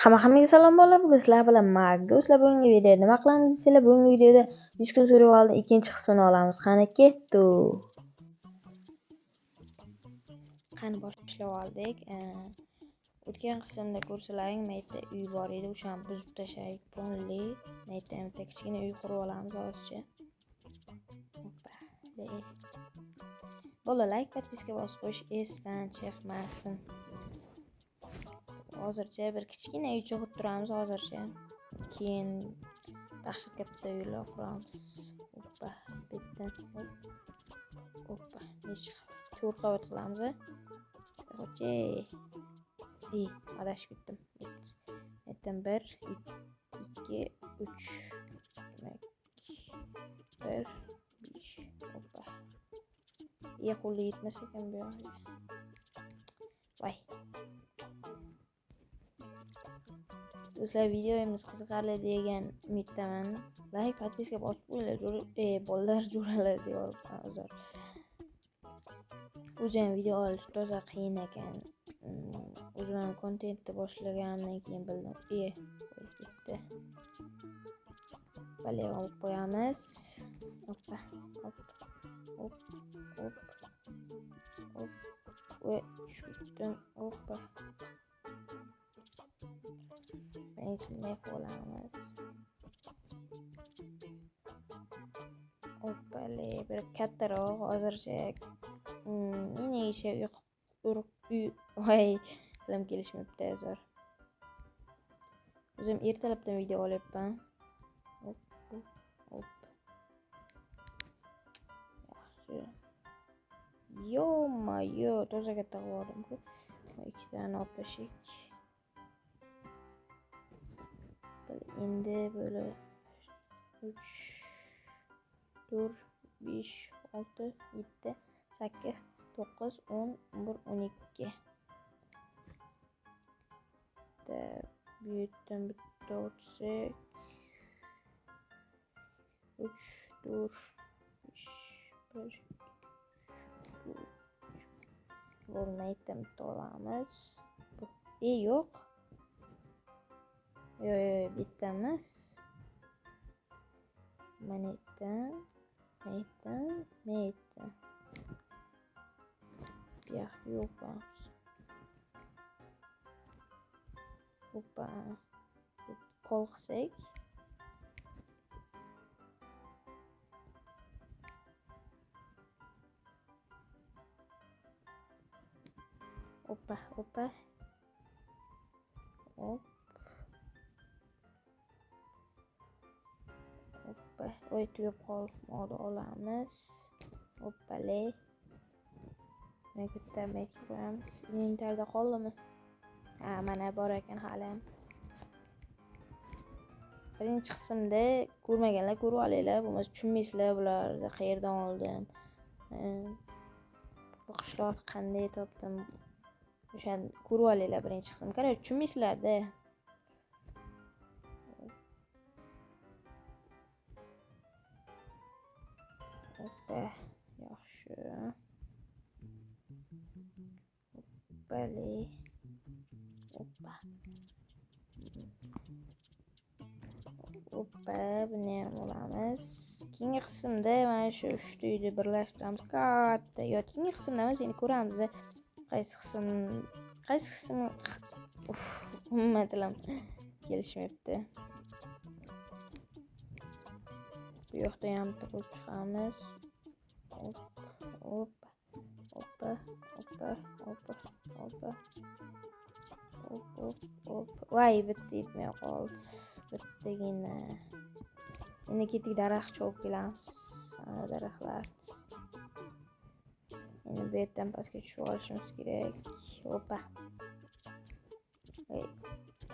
Hammaga salom bolalar, bugun sizlar bilan Magga. Sizlar bugungi videoda nima qilamiz deysizlar, bugungi videoda 100 kun survivalning ikkinchi qismini olamiz. Qani ketdi. Qani boshlab oldik. O'tgan qismda ko'rsalaring, mayda uy bor edi, o'shani buzib tashladik. Ponli, mayda bitta kichkina uy qurib olamiz hozircha. Bola, like, podpiska bosib qo'yish esdan chiqmasin. Hozircha bir kichkina uycha qurib turamiz hozircha. Keyin dahshat katta uylar quramiz. Hoppa, bitta. Hoppa, nechta? 4 qavat qilamiz. Qo'y. Adashib ketdim. Aytdim 1, 2, 3. Demak 1, 5. Hoppa. Qo'li yetmas ekan bu yoqqa. Voy. Do'stlar, videomiz qiziqarli degan umiddaman. Like, podpiska bosib qo'yinglar. Bolalar jo'ralar deyapman, uzr. O'zim video olish toza qiyin ekan. O'zim kontentni boshlaganimdan keyin bildim. Bitta. Bale olib qo'yamiz. Hoppa, hop. Hop, hop. Hop. Voy, tushdim. Hoppa. Shunday qilamiz. Hoppale, bir kattaroq hozircha meni isha uy voy tilim kelishmayapti hozir. O'zim ertalabdan video olyapman. Hop. Yaxshi. Yo-mayo, toza katta qildim-ku. Ikkitani olib tashlaylik. Endi böyle 3, 4, 5, 6, 7, 8, 9, 10, 11, 12. Büyüttüm bitti olacak. 3, 4, 5, 1, 2, 3. Olmaydı bitti olamaz. Yok. Yo, bitmez. Manitten. Ya, yok var. Hoppa. Kol qilsak. Hoppa. Hop. Oy, tugab qolmoqda olamiz. Hoppale. Mek qo'yamiz. Inventarda qoldimi? Mana bor ekan hali ham. Birinchi qismda ko'rmaganlar ko'rib olinglar, bo'lmasa tushunmaysizlar bularni qayerdan oldim. Bu qishloqni qanday topdim? O'shani ko'rib olinglar birinchi qism. Qarang, tushunmaysizlar-da. Hoppa, yaxshi. Hoppali. Hoppa. Hoppa, buni ham olamiz. Keyingi qismda mana shu 3 uyni birlashtiramiz. Katta. Keyingi qismda emas, endi ko'ramiz. Qaysi qism umuman tilim kelishmayapti. Bu yoqda ham bitta qo'yib chiqamiz. Hoppa. Voy, bitta yetmay qoldi. Bittagina. Endi ketdik daraxt chopib kelamiz. Ana daraxtlar. Endi bu yerdan pastga tushib olishimiz kerak. Hoppa.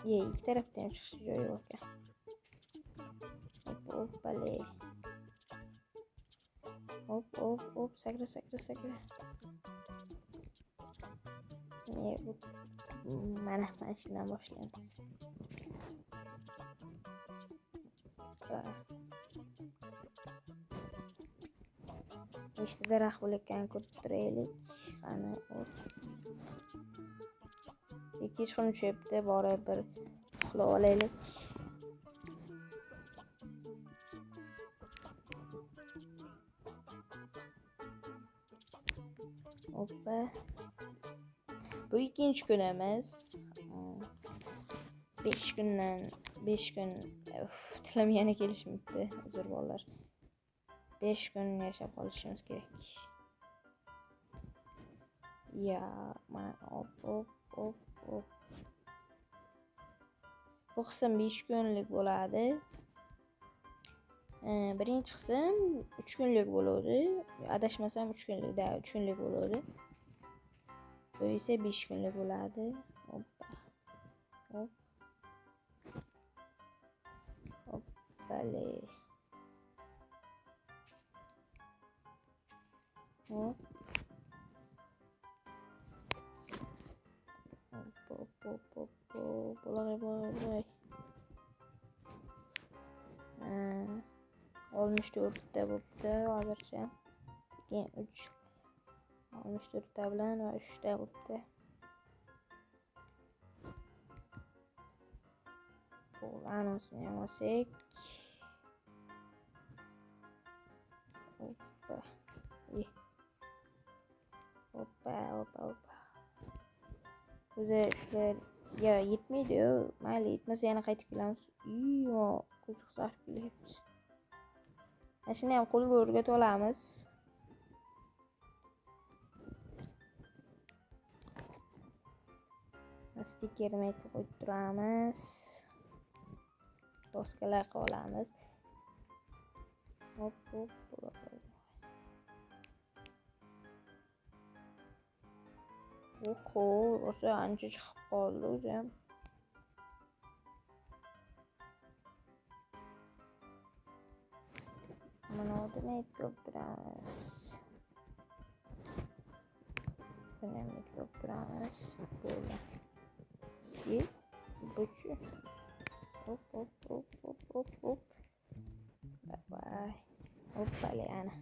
Ikki tarafdan ham chiqish joyi yo'q ekan. Hoppale. Hop, sagra. Mana shundan boshlaymiz. Nechta daraxt bo'layotganini ko'rib turaylik. Qani, hech qancha tushyapti, bora bir uxlab olaylik. Hoppa. Bu ikinci günümüz. 5 gündən 5 gün dilim yana kelishmibdi. Uzr bolalar. 5 gün yaşab qolishimiz kerak. Ya, mana hop. Bu qism 5 kunlik bo'ladi. Birinchi qism 3 kunlik bo'ladi. Adashmasam 3 kunlik, 3 kunlik bo'ladi. Bu esa 5 kunlik bo'ladi. Hoppa. Hop. Hoppale. Hop. Hop. Bo'lay. 64 bo'pti hozircha. Keyin 3 64 ta bilan va 3 ta bo'pti. Bu anonsini ham olsak. Hoppa. O'zi shular ya yetmaydi-yu. Mayli, yetmasa yana qaytib kelamiz. Iyo, ko'z qisarib kelyapti. Shuni ham qo'lga o'rgatib olamiz. Stikerni qo'yib turamiz. Doskalar qilib olamiz. Hop. Oho, o'sha ancha chiqib qoldi o'zi ham. Mana odamni ko'p turamiz. Buni ko'p turamiz. Bo'ldi. Buchu. Hop. Bye. Hoppale ana.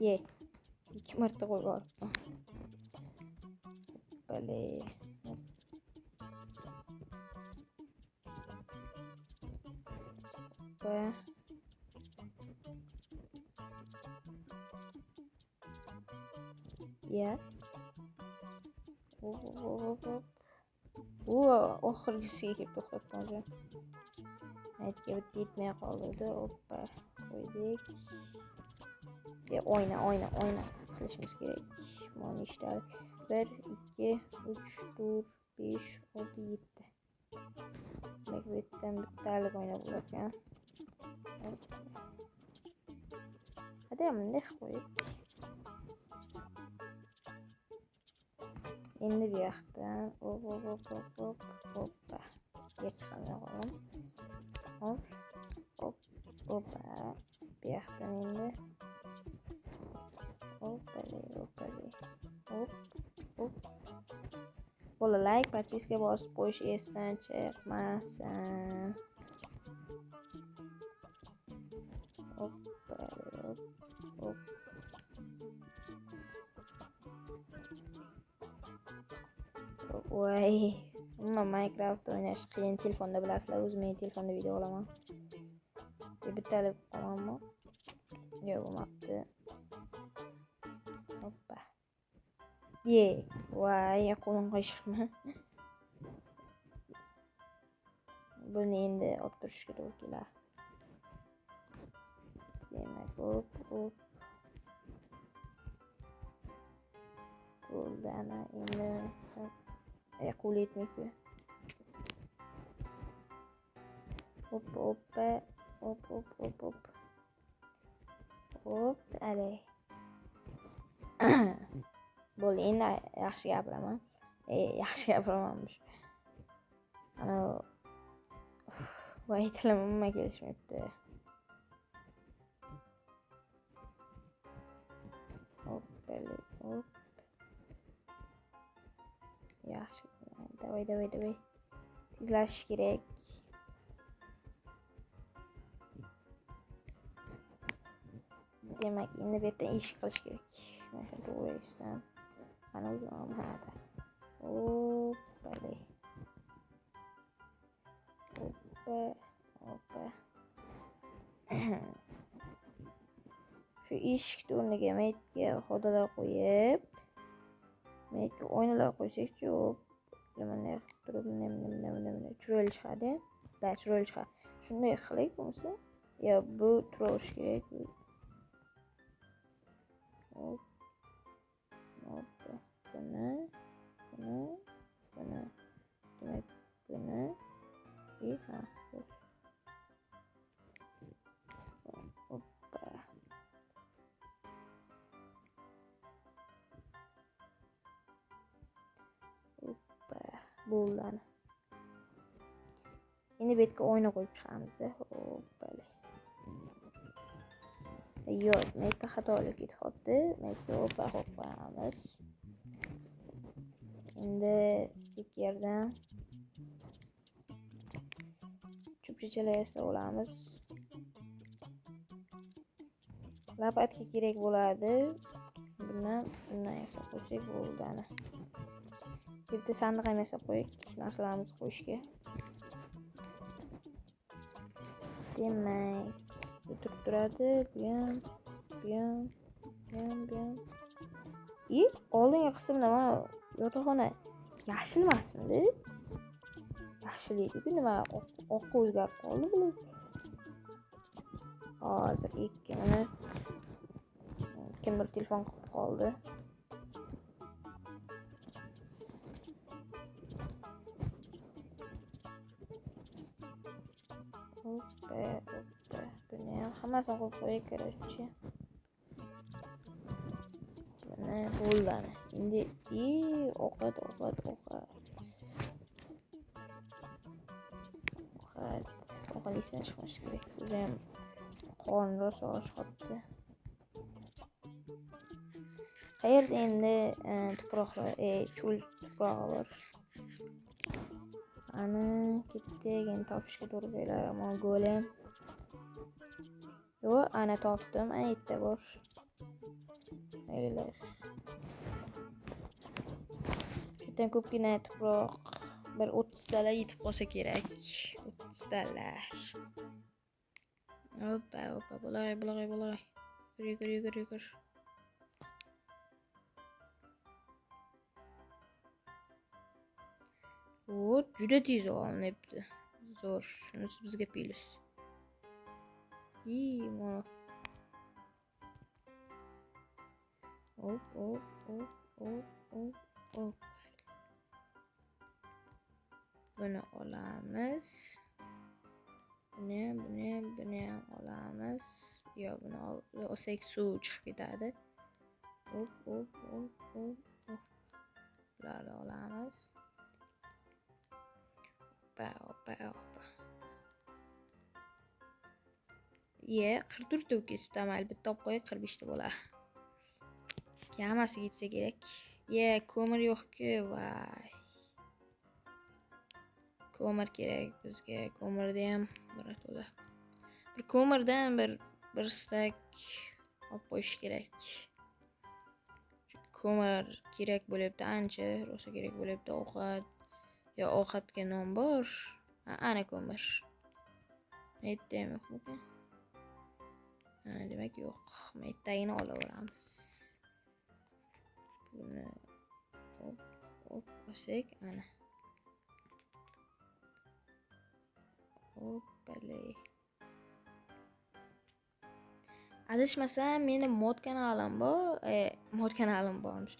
Ye. 2 marta qo'yib olibman. Hoppale. Hoppa. Ya. Hop. Oxirgisiga kelib to'xtab qolgan. Aytga bitta yetmay qoldi. Hoppa. Qo'ydik. Oyna qilishimiz kerak. Mana ishlar 1 2 3 4 5 6 7. Demak, bu yerdan bittalik o'ynab bo'larkan. Hadi bunday qo'yib. Endi bu yoqdan hoppa. Geç qolmay qo'yim. Hop. Hoppa. Bu yoqdan endi hoppale. Hop. Bola like, подписка bosib qo'yish esdan chiqmasin. Hoppale. Hop. Voy, Minecraft o'ynash qiyin. Telefonda bilasizlar, o'zim telefonda video olaman. Bittalik qolamanmi? Yo'q, bo'lmabdi. Hoppa. Voy, qo'lim qo'yishibmi? Buni endi olib turishga to'g'ri keladi. Demak, hop. Bo'ldi ana endi. Qo'l yetmaydi. Hoppa. Hop, alay. Bo'ldi, endi yaxshi gapiraman. Yaxshi gapiramanmish. Ana voy, tilim umuman kelishmayapti. Hoppale. Hop. Yaxshi. Davay. Tezlashish kerak. Demak, endi bu yerdan ish qilish kerak. Mana shu to'g'risdan. Qani o'zim hada. Hoppale. Hoppa. Shu eshik o'rniga maytga xodalar qo'yib, maytga oynalar qo'ysak-chi, hop. Mana turib, chiroyli chiqadi. Da, chiroyli chiqadi. Shunday qilaylik bo'lsa, yo bu turavish kerak. Hop. Hoppa. Buni. Demak, buni ha. Hoppa. Bo'ldi. Endi bu yerga oyna qo'yib chiqamiz. Hoppale. Yo'q, maytda xatolik ketyapti. Maytga hoppa qo'yamiz. Endi stikerdan chupchichalar yasab olamiz. Lapatka kerak bo'ladi. Bundan yasab qo'ysak bo'ldi. Bitta sandiq ham yasab qo'ydik, narsalarimizni qo'yishga. Demak, bu turadi, bu ham. Oldingi qismda mana yotoqxona yashil emasmidi? Yashil edi-ku, nima oqqa o'zgarib qoldi bular. Hozir ikkini kimdir telefon qilib qoldi. Hoppa. Buni ham hammasini qo'yib qo'yay, короче. Buni bo'ldi. Endi ovqat. Ovqat yesang chiqmash kerak. O'zi ham qorni rosa ochqotdi. Qayerda endi tuproqlar, cho'l tuprog'i bor. Ana ketdik, endi topishga to'g'ri keladi. Ammo golem. Yo'q, ana topdim. Ana yerda bor. Aylar. Shundan ko'pgina tuproq, bir 30 talar yetib qolsa kerak. 30 talar. Hoppa, bo'lay. Yur. Juda tez olinibdi. Zo'r. Shunisi bizga plus. Mana. Hop. Buni olamiz. Buni ham olamiz. Yo, buni olsak suv chiqib ketadi. Hop. Bularni olamiz. Hoppa. Qirq kesib tamayli bitta olib qo'yib 45 ta bo'ladi. Hammasi ketsa kerak. Ko'mir yo'q-ku, voy. Ko'mir kerak bizga. Ko'mirda ham bir ko'mirdan bir stak olib qo'yish kerak. Ko'mir kerak bo'lyapti, ancha rosa kerak bo'lyapti. Ovqatga non bor. Ana ko'mir. Aytdim yo'qmi? Demak yo'q. Maytdagini olaveramiz. Buni hop olsak, ana. Hoppale. Adashmasam, meni mod kanalim bormish.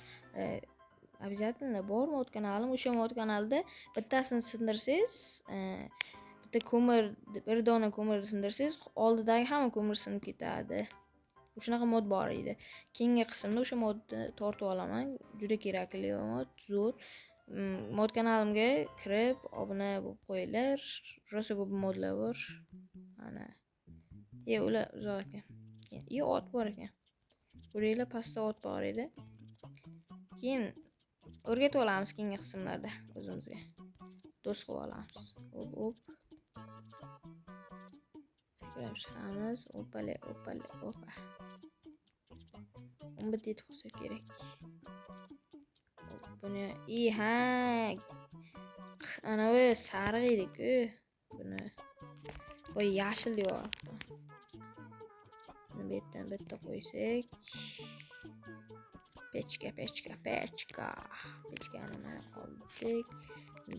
Обязательно bor mod kanalim. O'sha mod kanalda bittasini sindirsangiz, bitta ko'mir, bir dona ko'mir sindirsangiz, oldidagi hamma ko'mir sinib ketadi. Shunaqa mod bor edi. Keyingi qismda o'sha modni tortib olaman. Juda kerakli mod, zo'r. Mod kanalimga kirib, obuna bo'lib qo'yinglar. Rosa ko'p modlar bor. Ana. Ular uzoq ekan. Ot bor ekan. Ko'ringlar, pastda ot bor edi. Keyin o'rgatib olamiz keyingi qismlarda o'zimizga. Do'st qilib olamiz. Hop. Sakrab chiqamiz. Hoppa. 11 yetib qolsa kerak. buni ha ana bu sariq edi-ku. Buni qo'y yashil deyapti. Buni bu yerdan bitta qo'ysak. Pechka. Pechkani mana oldik.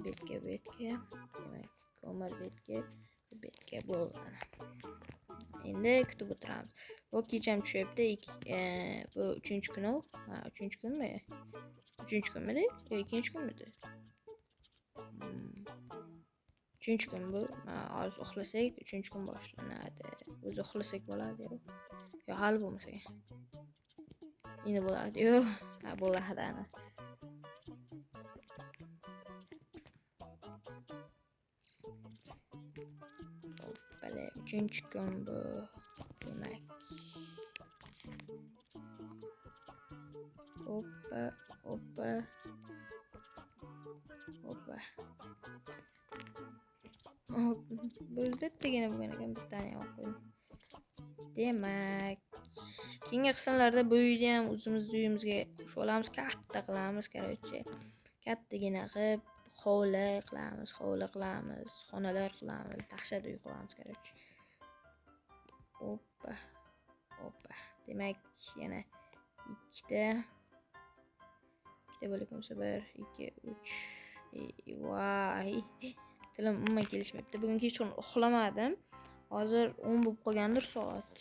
Betga. Demak, ko'mir betga bo'lgan. Endi kutib o'tiramiz. Bu kecham tushyapti. Bu 3-kun. Ha, 3-kunmi? 3-kunmidi? Yo, 2-kunmidi? 3-kun bu. Hozir uxlasak 3-kun boshlanadi. O'zi uxlasak bo'ladi-ku. Yo, hali bo'lmasa. Endi bo'ladi. Yo, ha bo'ladi ana. Bale, 3-kun bu. Demak. Hoppa. Bu bittagina bo'lgan ekan, bittani olib qo'ydim. Demak, keyingi qismlarda bu uyni ham o'zimizni uyimizga olamiz, katta qilamiz, короче. Kattagina qilib hovli qilamiz, xonalar qilamiz, dahshat uy qilamiz, короче. Hoppa. Demak, yana ikkita bo'lib bo'lsa 1, 2, 3. Voy. Tilim umuman kelishmayapti. Bugun kechqurun uxlamadim. Hozir 10 bo'lib qolgandir soat.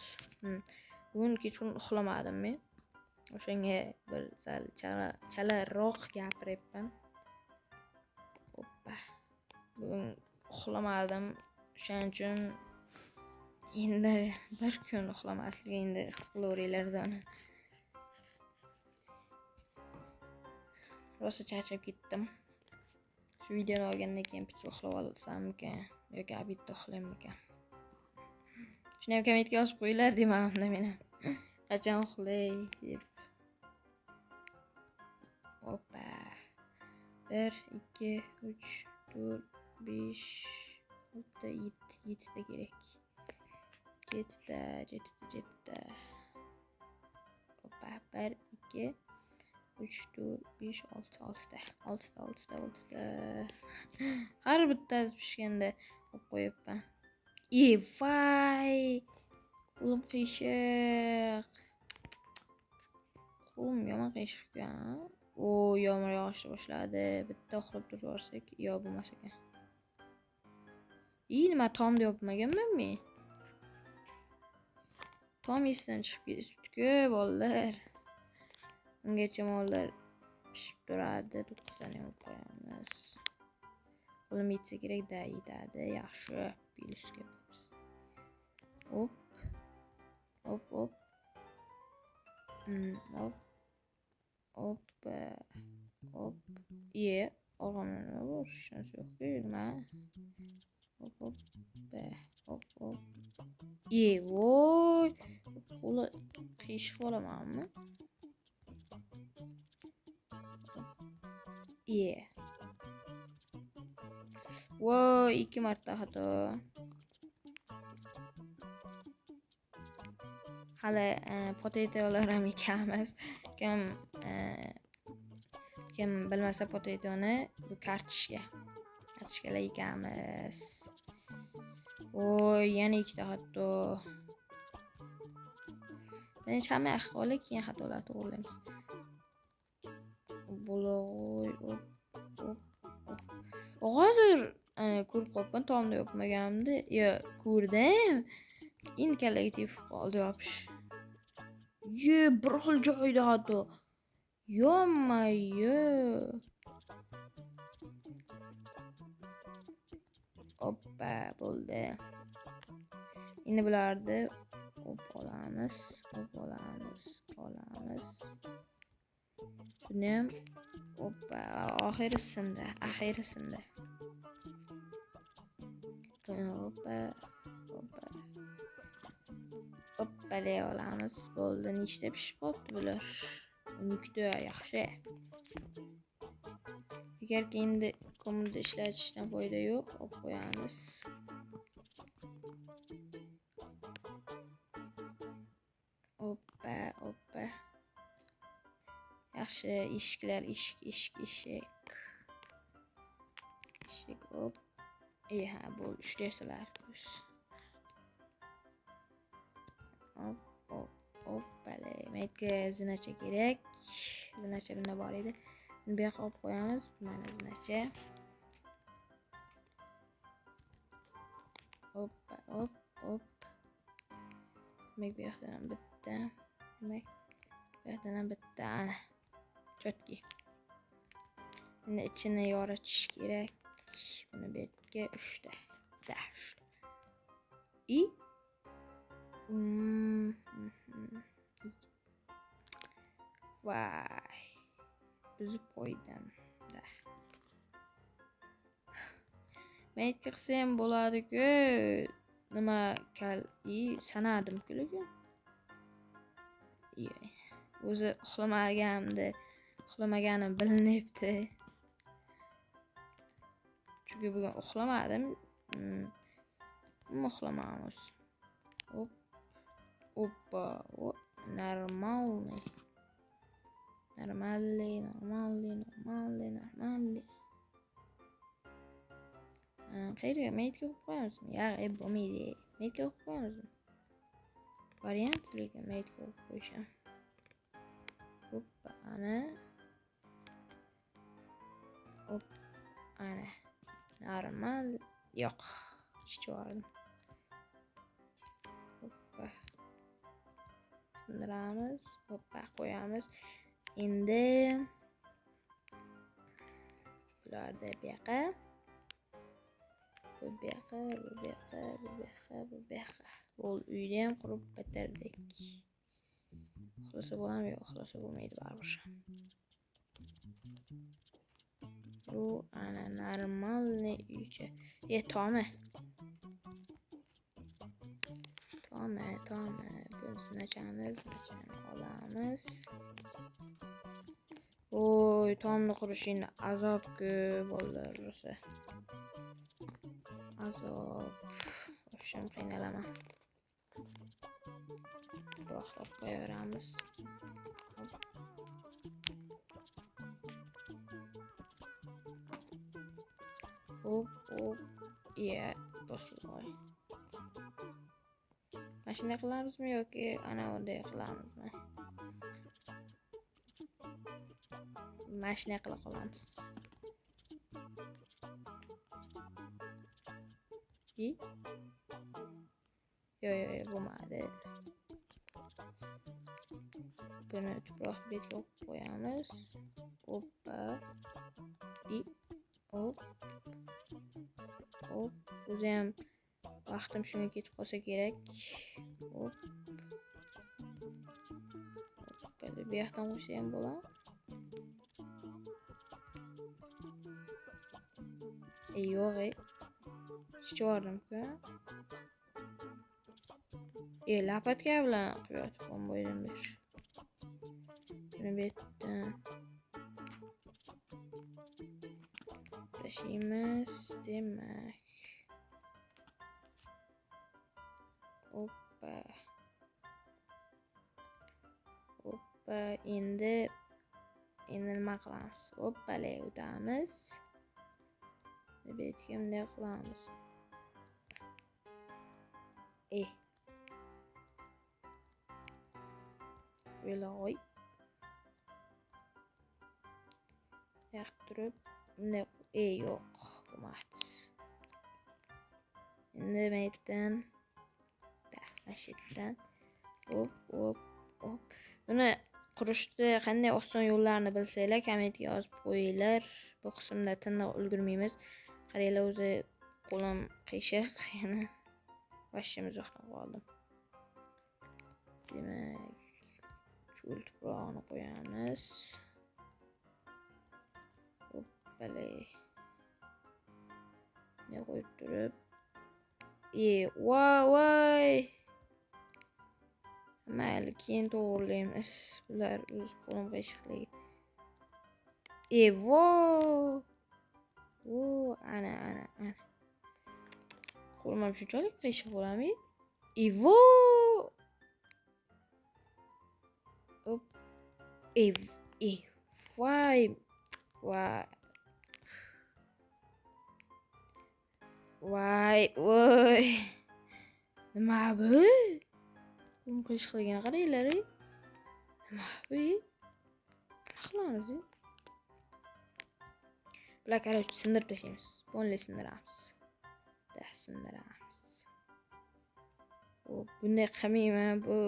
Bugun kechqurun uxlamadim men. O'shanga bir sal chalaroq gapiryapman. Hoppa. Bugun uxlamadim. O'shaning uchun endi bir kun uxlamaslik endi his qilaveringlar. Rosa charchab ketdim. Shu videoni olgandan keyin picha uxlab olsammikan yoki abitda uxlaymikan. Shuni ham kommentga yozib qo'yinglar deyman meni. Qachon uxlay deb. Hoppa. 1, 2, 3, 4, 5, 6, 7 ta kerak. 7 ta. Hoppa. 1, 2, 3, 4, 5, 6 ta. Har bittasi pishganda olib qo'yibman. Voy! Qo'lim qiyshiq. Qo'lim yomon qiyshiqkan. Yomg'ir yog'ishni boshladi. Bitta uxlab turib yuborsak, yo bo'lmas ekan. Nima tom deyapmaganman men? Tom esidan chiqib ketibdi-ku, bolalar. Ungacha mollar pishib turadi. 9 tani olib qo'yamiz. Qo'lim yetsa kerak-da, yetadi. Yaxshi. Bilisga biz. Hop. Orqamdan bor, shunisi yo'q-ku, nima? Hop. Voy! Qo'li qiyshiq bo'lamanmi? Voy, 2 marta xato. Hali potatolar ham ekamiz. Kim bilmasa potatoni bu kartoshkalar ekamiz. Voy, yana 2 ta xato. Birinchi hamma ahvoli, keyin xatolarni to'g'rilaymiz. Bo'loq. Hozir ko'rib qolibman, tomda yopmaganimda. Yo, ko'rdim. Endi kallaga tegib qoldi yopish. Bir xil joyda xato. Yo. Hoppa, bo'ldi. Endi bularni olamiz. Buni ham hoppa, oxiri sindi. Hoppa deb olamiz. Bo'ldi, nechta pishib qolibdi bular? 12 ta, yaxshi. Agarki endi ko'mirda ishlatishdan foyda yo'q, olib qo'yamiz. Hoppa. yaxshi. Eshiklar, eshik. Eshik, hop. Ha, bu 3 dersalar. Hop, bale. Menga zinacha kerak. Zinacha bunda bor edi. Bu yoqqa olib qo'yamiz. Mana zinacha. Hop. Demak, bu yoqdan ham bitta. Demak, bu yoqdan ham bitta. Ana. Chotki. Endi ichini yoritish kerak. Buni bu yerga 3 ta. I Vay. Buzib qo'ydim. Men qilsam bo'ladi-ku. Nima sanadim-ku lekin. O'zi uxlamaganim bilinyapti. Chunki bugun uxlamadim. Uxlamamiz. Опа, нормальный. Qayerga metga qo'yib qo'yamizmi? Yo'q, bo'lmaydi. Metga qo'yib qo'yamizmi? Variant lekin metga qo'yib qo'yishim. Hoppa, ana. Hop, ana. Normal. Yo'q. Chiqardim. Hoppa. Sindiramiz. Hoppa, qo'yamiz. Endi bularni bu yoqqa. Bu yoqqa. Bo'l, uyni ham qurib bitirdik. Uxlasa bo'ladimi? Yo'q, uxlasa bo'lmaydi baribir. Bu ana normalniy uycha. Tomi. Bu sinachani olamiz. Oy, tomni qurishing azob-ku bolalar rosa. Azob. O'sham qiynalaman. Ro'xlab qo'yaveramiz. Hop. Boshloy. Mashina qilamizmi yoki ana bunday qilamizmi? Mashina qila qolamiz. Yo'q, bo'lmadi. Buni tuproq betga qo'yamiz. Hoppa. Hop. O'zi ham vaqtim shunga ketib qolsa kerak. Hop. Buni bu yoqdan qo'ysa ham bo'ladi. Yo'q. Chiqardim-ku. Lapatka bilan quyotib qo'ydim bir. Buni betdan tashlaymiz demak. Hoppa. Endi nima qilamiz? Hoppale o'tamiz. Betga bunday qilamiz. Veloy. Yaq turib, bunday yo'q, bo'lmadi. Endi metdan mashitdan hop. Buni qurishda qanday oson yo'llarini bilsanglar, kommentga yozib qo'yinglar. Bu qismda tiniq ulgurmaymiz. Qaranglar, o'zi qo'lim qiyshiq, yana vashimiz yo'qdan qoldim. Demak, cho'l tuprog'ini qo'yamiz. Hoppale. Ne qo'yib turib. Voy. Mayli, keyin to'g'rilaymiz. Bular o'z qo'lim qiyshiqligi. Ana. Qo'lim ham shunchalik qiyshiq bo'ladimi? Hop. Voy. Voy. Voy. Voy. Nima bu? Buni qilishligini qaranglar. Nima bu? Qilamiz. Bular qarashni sindirib tashlaymiz. Bunday sindiramiz. Sindiramiz. Bunday qilmayman bu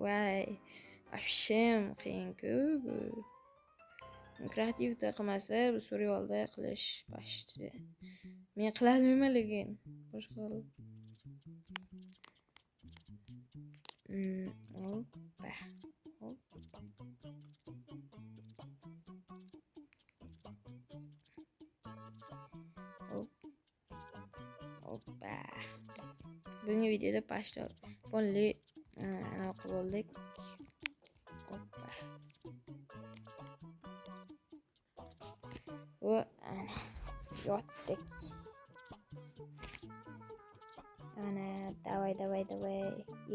voy. Afshim qiyin-ku bu. Kreativda qilmasa, bu survivalda qilish bashti. Men qila olmayman lekin. Boshqa qilib. Hoppa. Hoppa. Bugungi videoda pashta bonli anaqa bo'ldik. Hoppa. Ana yotdik. Ana davay.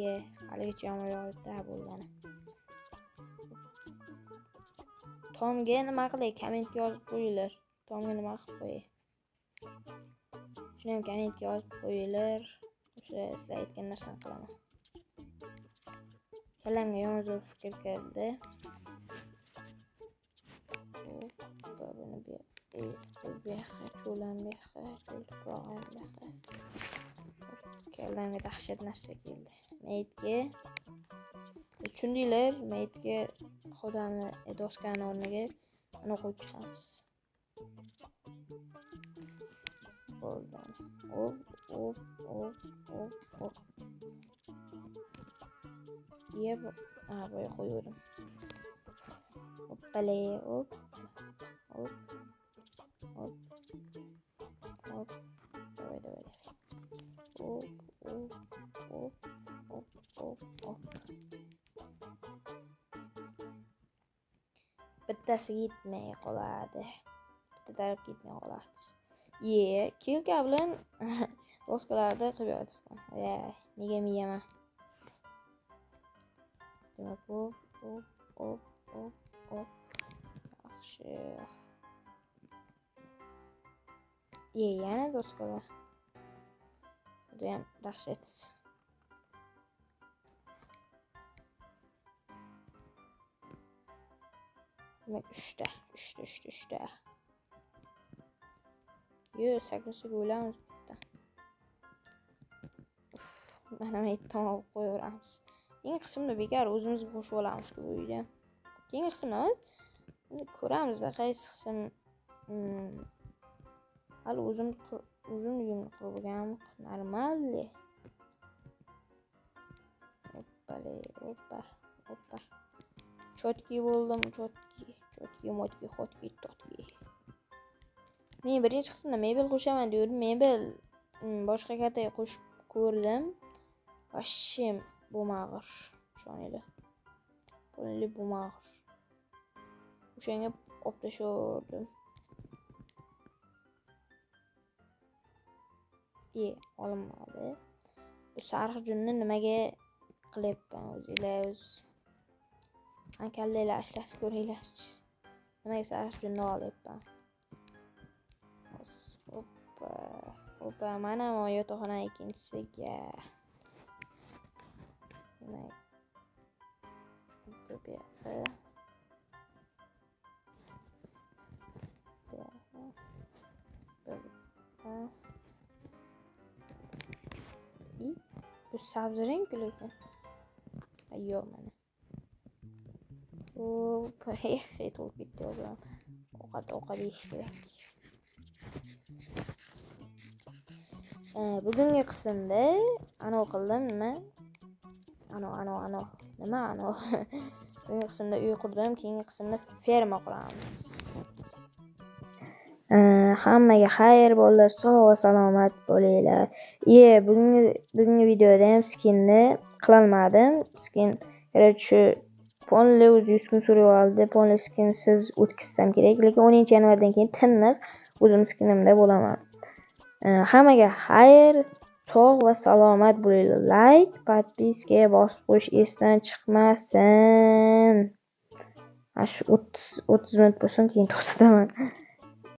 Ye, haligacha yomg'ir yog'di bo'ldi ana. Tomga nima qilay? Kommentga yozib qo'yinglar. Tomga nima qilib qo'yay? Shuni ham kommentga yozib qo'yinglar. O'sha sizlar aytgan narsani qilaman. Kallamga yomon fikr keldi. Buni bu kallamga dahshat narsa keldi. Maytga tushundinglar, maytga xudoni doskani o'rniga uni qo'yib chiqamiz. Bo'ldi. Hop. Yeb, boya qo'yaverim. Hoppale, hop. Davay. Hop. Bittasi gitmay qoladi. Bitta taraf gitmay qoladi. Kilka bilan doskalarda qilib yotibman. Nega miyaman? Demak, hop. Yaxshi. Yana doskalar. Judayam dahshat. Demak, 3ta. Yo, 8 o'ylamiz bitta. Mana aytdim, qo'yaveramiz. Keyingi qismda bekor o'zimiz qo'shib olamiz bu uyda. Keyingi qismda endi ko'ramiz qaysi qism hali o'zim uyimni qurib olganim normalli. Hoppa. Chotki bo'ldim, chotki. Men birinchi qismda mebel qo'shaman dedim. Mebel boshqa kartaga qo'shib ko'rdim. Vashim bo'lmag'ir. Shonida. Bunli bo'lmag'ir. O'shanga olib tashladim. Olinmadi. Bu sariq junni nimaga qilyapman o'zinglar? Ankallanglar ishlatib ko'ringlar. Nimaga sariq junni olyapman? Hoppa, mana yotoqxona ikkinchisiga. Demak, bu yoqqa. Bu sabzi rangli lekin. Yo'q mana. To'lib ketdi o'g'lim. Ovqat yeyish kerak. Bugungi qismda ana qildim nima? Ana. Nima ana? Bugungi qismda uy qurdim, keyingi qismda ferma quramiz. Hammaga xayr bo'lsin, sog' va salomat bo'linglar. Bugungi videoda ham skinni qilolmadim. Skin shu Ponli 100 kun survivalda Ponli skinsiz o'tkazsam kerak, lekin 10-yanvardan keyin tiniq o'zim skinimda bo'laman. Hammaga xayr, sog' va salomat bo'linglar. Like, podpiska bosib qo'yish esdan chiqmasin. shu 30 minut bo'lsin, keyin to'xtataman.